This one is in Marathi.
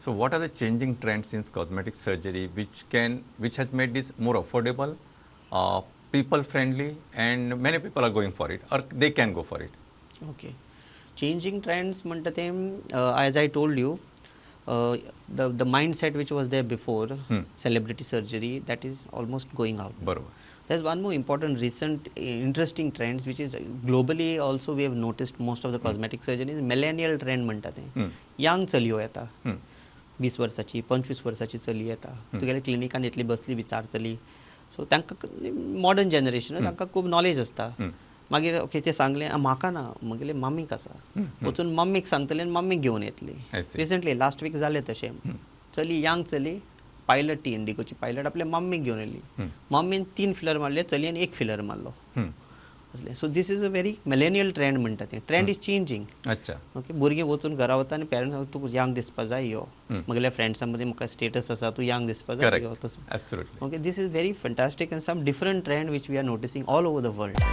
So what are the changing trends in cosmetic surgery which has made this more affordable, uh, people friendly, and many people are going for it or they can go for it? Okay. Changing trends म्हणतात ते as I told you, the mindset which was there before celebrity surgery, that is almost going out. बरोबर. There's one more important recent interesting trends which is globally also we have noticed most of the cosmetic surgery is millennial trend म्हणतात ते. Young चलयो येता. 20 वर्साची 25 वर्साची चली येता. तुगेल्या क्लिनिकान इतली बसली विचारतली. सो तांकां मॉडर्न जनरेशन तांकां खूब नॉलेज आसता. मागीर ओके ते सांगलें म्हाका ना म्हगेले मम्मीक आसा. वचून मम्मीक सांगतले आनी मम्मीक घेवन येतली. I see. Recently last week जालें तशें. चली यंग चली पायलट ती इंडिगोची पायलट आपल्या मम्मीक घेवन येयली. मम्मीन 3 फिलर मारले चलयेन 1 फिलर मारलो. असलें. So this is a very millennial trend म्हणटा तें. Trend is changing. अच्छा. ओके भुरगीं वचून घरा वता आनी पेरंट्स सांगता तूं यंग दिसपा जाय यो. म्हगेल्या फ्रेंड्सां मदीं म्हाका स्टेटस आसा तूं यंग दिसपा जाय Correct. यो तसो. Absolutely. Okay, this is very fantastic and some different trend which we are noticing all over the world.